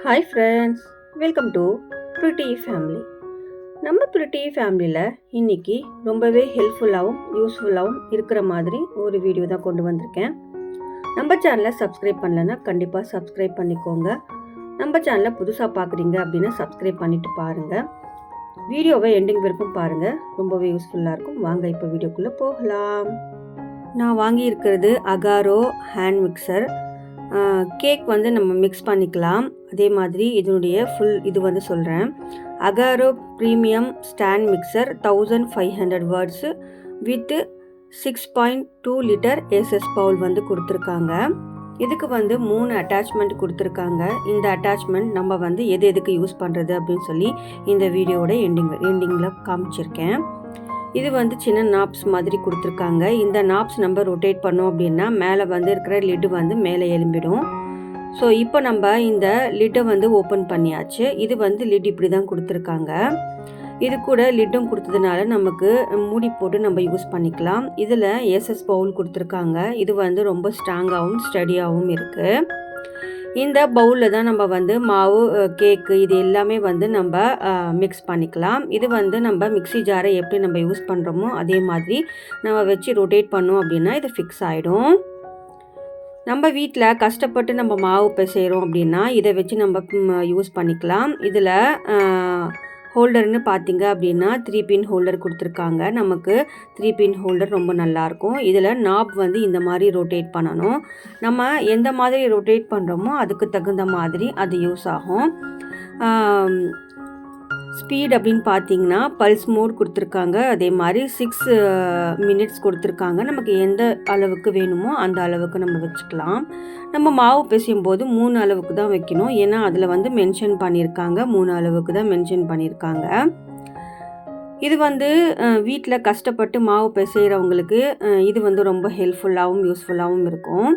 Hi friends, welcome to pretty family. நம்ம pretty ஃபேமிலியில் இன்றைக்கி ரொம்பவே ஹெல்ப்ஃபுல்லாகவும் யூஸ்ஃபுல்லாகவும் இருக்கிற மாதிரி ஒரு வீடியோ தான் கொண்டு வந்திருக்கேன். நம்ம சேனலை சப்ஸ்கிரைப் பண்ணலைன்னா கண்டிப்பாக சப்ஸ்கிரைப் பண்ணிக்கோங்க. நம்ம சேனலை புதுசாக பார்க்குறீங்க அப்படின்னா சப்ஸ்கிரைப் பண்ணிவிட்டு பாருங்கள். வீடியோவை எண்டிங் வரைக்கும் பாருங்கள், ரொம்பவே யூஸ்ஃபுல்லாக இருக்கும். வாங்க இப்போ வீடியோக்குள்ளே போகலாம். நான் வாங்கியிருக்கிறது அகாரோ ஹேண்ட் மிக்சர். கேக் வந்து நம்ம மிக்ஸ் பண்ணிக்கலாம். அதே மாதிரி இதனுடைய இது வந்து சொல்கிறேன். Agaro premium stand mixer 1500 watts with 6.2 litre SS bowl வந்து கொடுத்துருக்காங்க. இதுக்கு வந்து 3 அட்டாச்மெண்ட் கொடுத்துருக்காங்க. இந்த அட்டாச்மெண்ட் நம்ம வந்து எதுக்கு யூஸ் பண்ணுறது அப்படின்னு சொல்லி இந்த வீடியோவோட எண்டிங்கில் காமிச்சிருக்கேன். இது வந்து சின்ன நாப்ஸ் மாதிரி கொடுத்துருக்காங்க. இந்த நாப்ஸ் நம்ம ரொட்டேட் பண்ணோம் அப்படின்னா மேலே வந்து இருக்கிற லிட்டு வந்து மேலே எழும்பிடும். ஸோ இப்போ நம்ம இந்த லிட்டை வந்து ஓப்பன் பண்ணியாச்சு. இது வந்து லிட் இப்படி தான் கொடுத்துருக்காங்க. இது கூட லிட்டும் கொடுத்ததுனால நமக்கு மூடி போட்டு நம்ம யூஸ் பண்ணிக்கலாம். இதில் ஏசஸ் பவுல் கொடுத்துருக்காங்க. இது வந்து ரொம்ப ஸ்ட்ராங்காகவும் ஸ்டடியாகவும் இருக்குது. இந்த பவுலில் தான் நம்ம வந்து மாவு, கேக்கு இது எல்லாமே வந்து நம்ம மிக்ஸ் பண்ணிக்கலாம். இது வந்து நம்ம மிக்ஸி ஜாரை எப்படி நம்ம யூஸ் பண்ணுறோமோ அதே மாதிரி நம்ம வச்சு ரொட்டேட் பண்ணோம் அப்படின்னா இது ஃபிக்ஸ் ஆகிடும். நம்ம வீட்டில் கஷ்டப்பட்டு நம்ம மாவு பிசைகிறோம் அப்படின்னா இதை வச்சு நம்ம யூஸ் பண்ணிக்கலாம். இதில் ஹோல்டர்னு பார்த்தீங்க அப்படின்னா 3 பின் ஹோல்டர் கொடுத்துருக்காங்க. நமக்கு 3 பின் ஹோல்டர் ரொம்ப நல்லாயிருக்கும். இதில் நாப் வந்து இந்த மாதிரி ரொட்டேட் பண்ணணும். நம்ம எந்த மாதிரி ரொட்டேட் பண்ணுறோமோ அதுக்கு தகுந்த மாதிரி அது யூஸ் ஆகும். ஸ்பீட் அப்படின்னு பார்த்தீங்கன்னா பல்ஸ் மோட் கொடுத்துருக்காங்க. அதே மாதிரி 6 மினிட்ஸ் கொடுத்துருக்காங்க. நமக்கு எந்த அளவுக்கு வேணுமோ அந்த அளவுக்கு நம்ம வச்சுக்கலாம். நம்ம மாவு பிசையும் போது 3 அளவுக்கு தான் வைக்கணும். ஏன்னா அதில் வந்து மென்ஷன் பண்ணியிருக்காங்க, 3 அளவுக்கு தான் மென்ஷன் பண்ணியிருக்காங்க. இது வந்து வீட்டில் கஷ்டப்பட்டு மாவு பிசைகிறவங்களுக்கு இது வந்து ரொம்ப ஹெல்ப்ஃபுல்லாகவும் யூஸ்ஃபுல்லாகவும் இருக்கும்.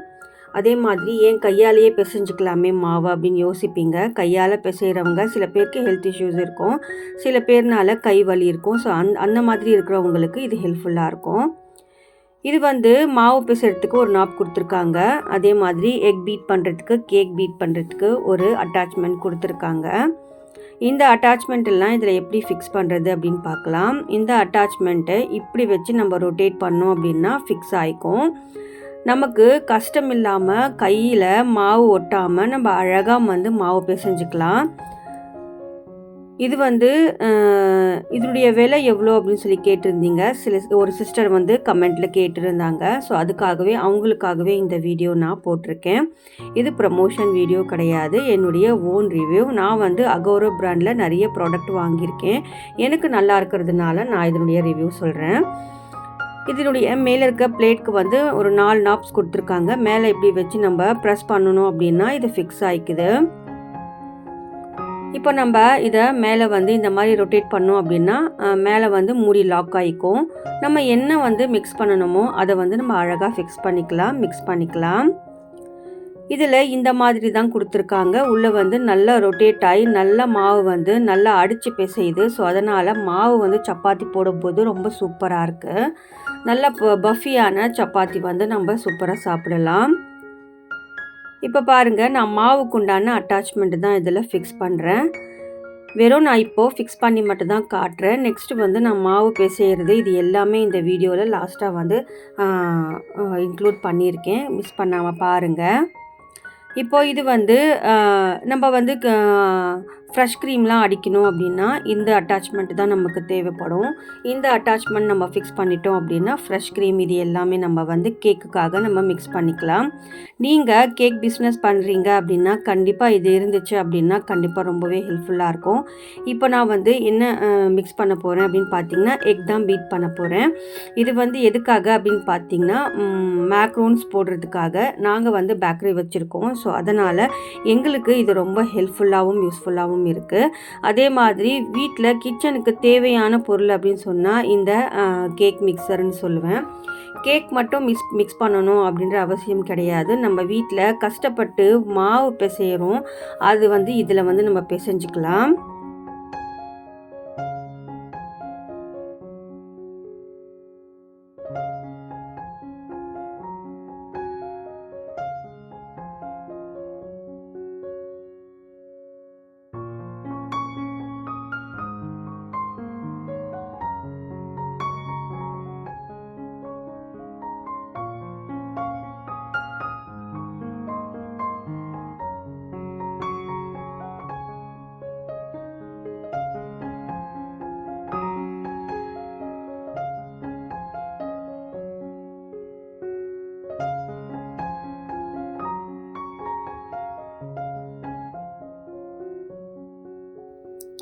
அதே மாதிரி ஏன் கையாலேயே பிசைஞ்சிக்கலாமே மாவு அப்படின்னு யோசிப்பீங்க. கையால் பிசைகிறவங்க சில பேருக்கு ஹெல்த் இஷ்யூஸ் இருக்கும், சில பேர்னால கை வலி இருக்கும். ஸோ அந்த மாதிரி இருக்கிறவங்களுக்கு இது ஹெல்ப்ஃபுல்லாக இருக்கும். இது வந்து மாவு பிசைறதுக்கு ஒரு நாப் கொடுத்துருக்காங்க. அதே மாதிரி எக் பீட் பண்ணுறதுக்கு, கேக் பீட் பண்ணுறதுக்கு ஒரு அட்டாச்மெண்ட் கொடுத்துருக்காங்க. இந்த அட்டாச்மெண்ட் எல்லாம் இதில் எப்படி ஃபிக்ஸ் பண்ணுறது அப்படின்னு பார்க்கலாம். இந்த அட்டாச்மெண்ட்டை இப்படி வச்சு நம்ம ரொட்டேட் பண்ணோம் அப்படின்னா ஃபிக்ஸ் ஆகிக்கும். நமக்கு கஷ்டம் இல்லாமல் கையில் மாவு ஒட்டாமல் நம்ம அழகாக வந்து மாவு பிசைஞ்சிக்கலாம். இது வந்து இதனுடைய விலை எவ்வளோ அப்படின்னு சொல்லி கேட்டிருந்தீங்க. ஒரு சிஸ்டர் வந்து கமெண்ட்டில் கேட்டிருந்தாங்க. ஸோ அவங்களுக்காகவே இந்த வீடியோ நான் போட்டிருக்கேன். இது ப்ரமோஷன் வீடியோ கிடையாது, என்னுடைய ஓன் ரிவ்யூ. நான் வந்து அகோரோ பிராண்டில் நிறைய ப்ராடக்ட் வாங்கியிருக்கேன். எனக்கு நல்லா இருக்கிறதுனால நான் இதனுடைய ரிவ்யூ சொல்கிறேன். இதனுடைய மேலே இருக்க பிளேட்க்கு வந்து ஒரு 4 நாப்ஸ் கொடுத்துருக்காங்க. மேலே இப்படி வச்சு நம்ம ப்ரெஸ் பண்ணணும் அப்படின்னா இது ஃபிக்ஸ் ஆகிக்குது. இப்போ நம்ம இதை மேலே வந்து இந்த மாதிரி ரொட்டேட் பண்ணோம் அப்படின்னா மேலே வந்து மூடி லாக் ஆகிக்கும். நம்ம என்ன வந்து மிக்ஸ் பண்ணணுமோ அதை வந்து நம்ம அழகாக மிக்ஸ் பண்ணிக்கலாம். இதில் இந்த மாதிரி தான் கொடுத்துருக்காங்க. உள்ளே வந்து நல்லா ரொட்டேட் ஆகி நல்ல மாவு வந்து நல்லா அடித்து பிசையுது. ஸோ அதனால் மாவு வந்து சப்பாத்தி போடும்போது ரொம்ப சூப்பராக இருக்குது. நல்ல பஃபியான சப்பாத்தி வந்து நம்ம சூப்பராக சாப்பிடலாம். இப்போ பாருங்கள், நான் மாவுக்கு உண்டான அட்டாச்மெண்ட் தான் இதில் ஃபிக்ஸ் பண்ணுறேன். வெறும் நான் இப்போது ஃபிக்ஸ் பண்ணி மட்டும் தான் காட்டுறேன். நெக்ஸ்ட்டு வந்து நான் மாவு பிசைகிறது இது எல்லாமே இந்த வீடியோவில் லாஸ்ட்டாக வந்து இன்க்ளூட் பண்ணியிருக்கேன். மிஸ் பண்ணாமல் பாருங்கள். இப்போது இது வந்து நம்ம வந்து ஃப்ரெஷ் க்ரீம்லாம் அடிக்கணும் அப்படின்னா இந்த அட்டாச்மெண்ட் தான் நமக்கு தேவைப்படும். இந்த அட்டாச்மெண்ட் நம்ம ஃபிக்ஸ் பண்ணிட்டோம் அப்படின்னா ஃப்ரெஷ் க்ரீம் இது எல்லாமே நம்ம வந்து கேக்குக்காக நம்ம மிக்ஸ் பண்ணிக்கலாம். நீங்கள் கேக் பிஸ்னஸ் பண்ணுறீங்க அப்படின்னா கண்டிப்பாக இது இருந்துச்சு அப்படின்னா கண்டிப்பாக ரொம்பவே ஹெல்ப்ஃபுல்லாக இருக்கும். இப்போ நான் வந்து என்ன மிக்ஸ் பண்ண போகிறேன் அப்படின்னு பார்த்தீங்கன்னா எக் தான் பீட் பண்ண போகிறேன். இது வந்து எதுக்காக அப்படின்னு பார்த்தீங்கன்னா மேக்ரோன்ஸ் போடுறதுக்காக நாங்கள் வந்து பேக்கரி வச்சுருக்கோம். ஸோ அதனால் எங்களுக்கு இது ரொம்ப ஹெல்ப்ஃபுல்லாகவும் யூஸ்ஃபுல்லாகவும் இருக்குது. அதே மாதிரி வீட்டில் கிச்சனுக்கு தேவையான பொருள் அப்படின்னு சொன்னால் இந்த கேக் மிக்சர்னு சொல்லுவேன். கேக் மட்டும் மிக்ஸ் பண்ணணும் அப்படின்ற அவசியம் கிடையாது. நம்ம வீட்டில் கஷ்டப்பட்டு மாவு பிசைகிறோம், அது வந்து இதில் வந்து நம்ம பிசைஞ்சிக்கலாம்.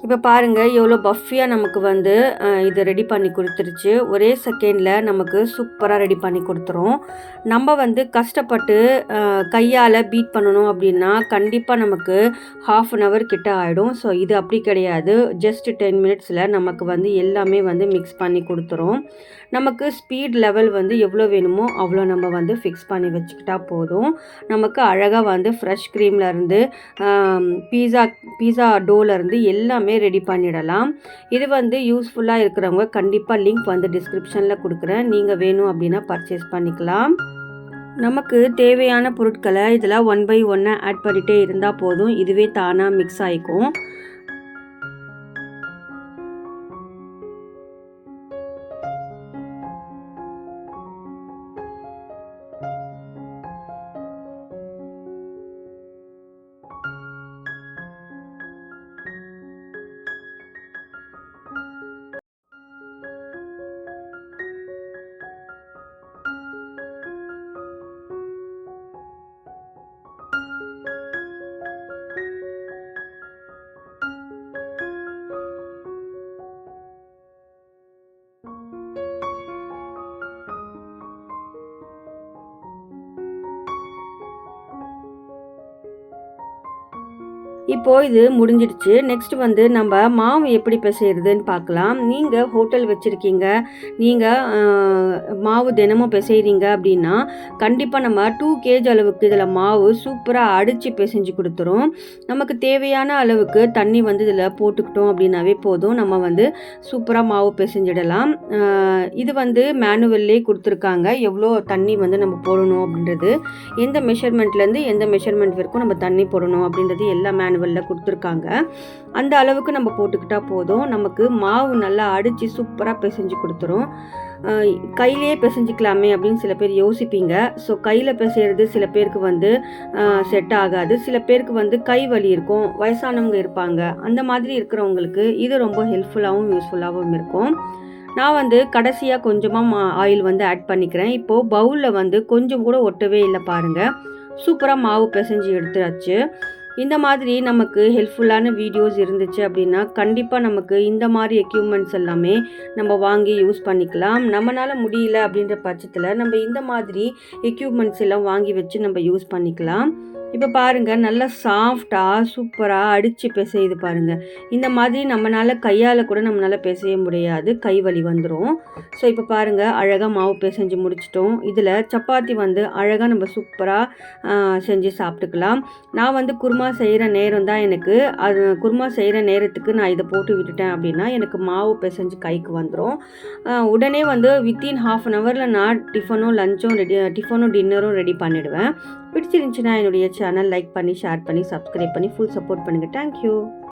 இப்போ பாருங்கள் எவ்வளோ பஃபியாக நமக்கு வந்து இது ரெடி பண்ணி கொடுத்துருச்சு. ஒரே செகண்டில் நமக்கு சூப்பராக ரெடி பண்ணி கொடுத்துரும். நம்ம வந்து கஷ்டப்பட்டு கையால் பீட் பண்ணணும் அப்படின்னா கண்டிப்பாக நமக்கு 1/2 hour கிட்ட ஆகிடும். ஸோ இது அப்படி கிடையாது. ஜஸ்ட் 10 minutesல நமக்கு வந்து எல்லாமே வந்து மிக்ஸ் பண்ணி கொடுத்துரும். நமக்கு ஸ்பீட் லெவல் வந்து எவ்வளோ வேணுமோ அவ்வளோ நம்ம வந்து ஃபிக்ஸ் பண்ணி வச்சுக்கிட்டா போதும். நமக்கு அழகாக வந்து ஃப்ரெஷ் க்ரீம்லேருந்து பீஸா டோலேருந்து எல்லாமே ரெடி பண்ணிடலாம். இது வந்து யூஸ்ஃபுல்லாக இருக்கிறவங்க கண்டிப்பாக லிங்க் வந்து டிஸ்கிரிப்ஷனில் கொடுக்குறேன். நீங்கள் வேணும் அப்படின்னா பர்ச்சேஸ் பண்ணிக்கலாம். நமக்கு தேவையான பொருட்களை இதில் 1 by 1 ஆட் பண்ணிகிட்டே இருந்தால் போதும். இதுவே தானாக மிக்ஸ் ஆகிக்கும். இப்போது இது முடிஞ்சிடுச்சு. நெக்ஸ்ட் வந்து நம்ம மாவு எப்படி பிசைகிறதுன்னு பார்க்கலாம். நீங்கள் ஹோட்டல் வச்சுருக்கீங்க, நீங்கள் மாவு தினமும் பிசைகிறீங்க அப்படின்னா கண்டிப்பாக நம்ம 2 kg அளவுக்கு இதில் மாவு சூப்பராக அடித்து பிசைஞ்சு கொடுத்துரும். நமக்கு தேவையான அளவுக்கு தண்ணி வந்து இதில் போட்டுக்கிட்டோம் அப்படின்னாவே போதும். நம்ம வந்து சூப்பராக மாவு பிசைஞ்சிடலாம். இது வந்து மேனுவல்லே கொடுத்துருக்காங்க. எவ்வளோ தண்ணி வந்து நம்ம போடணும் அப்படின்றது, எந்த மெஷர்மெண்ட்லேருந்து எந்த மெஷர்மெண்ட் வரைக்கும் நம்ம தண்ணி போடணும் அப்படின்றது எல்லா மேனுவலில் கொடுத்துருக்காங்க. அந்த அளவுக்கு நம்ம போட்டுக்கிட்டால் போதும். நமக்கு மாவு நல்லா அடித்து சூப்பராக பிசைஞ்சு கொடுத்துரும். கையிலே பிசைஞ்சிக்கலாமே அப்படின்னு சில பேர் யோசிப்பீங்க. ஸோ கையில் பிசைகிறது சில பேருக்கு வந்து செட் ஆகாது. சில பேருக்கு வந்து கை வலி இருக்கும், வயசானவங்க இருப்பாங்க. அந்த மாதிரி இருக்கிறவங்களுக்கு இது ரொம்ப ஹெல்ப்ஃபுல்லாகவும் யூஸ்ஃபுல்லாகவும் இருக்கும். நான் வந்து கடைசியாக கொஞ்சமாக ஆயில் வந்து ஆட் பண்ணிக்கிறேன். இப்போது பவுலில் வந்து கொஞ்சம் கூட ஒட்டவே இல்லை பாருங்கள். சூப்பராக மாவு பிசைஞ்சு எடுத்துயாச்சு. இந்த மாதிரி நமக்கு ஹெல்ப்ஃபுல்லான வீடியோஸ் இருந்துச்சு அப்படின்னா கண்டிப்பாக நமக்கு இந்த மாதிரி எக்யூப்மெண்ட்ஸ் எல்லாமே நம்ம வாங்கி யூஸ் பண்ணிக்கலாம். நம்மளால் முடியல அப்படின்ற பட்சத்தில் நம்ம இந்த மாதிரி எக்யூப்மெண்ட்ஸ் எல்லாம் வாங்கி வச்சு நம்ம யூஸ் பண்ணிக்கலாம். இப்போ பாருங்கள் நல்லா சாஃப்டாக சூப்பராக அடித்து பிசையுது பாருங்கள். இந்த மாதிரி நம்மளால் கையால் கூட நம்மளால் பிசைய முடியாது, கை வலி வந்துடும். ஸோ இப்போ பாருங்கள் அழகாக மாவு பிசைஞ்சு முடிச்சிட்டோம். இதில் சப்பாத்தி வந்து அழகாக நம்ம சூப்பராக செஞ்சு சாப்பிட்டுக்கலாம். நான் வந்து குருமா செய்கிற நேரம் தான் எனக்கு அது குருமா செய்கிற நேரத்துக்கு நான் இதை போட்டு விட்டுட்டேன் அப்படின்னா எனக்கு மாவு பிசைஞ்சு கைக்கு வந்துடும். உடனே வந்து வித்தின் 1/2 hourல நான் டிஃபனும் டின்னரும் ரெடி பண்ணிவிடுவேன். பிடிச்சிருந்துச்சுன்னா என்னுடைய சேனல் லைக் பண்ணி, ஷேர் பண்ணி, சப்ஸ்கிரைப் பண்ணி ஃபுல் சப்போர்ட் பண்ணுங்கள். தேங்க்யூ.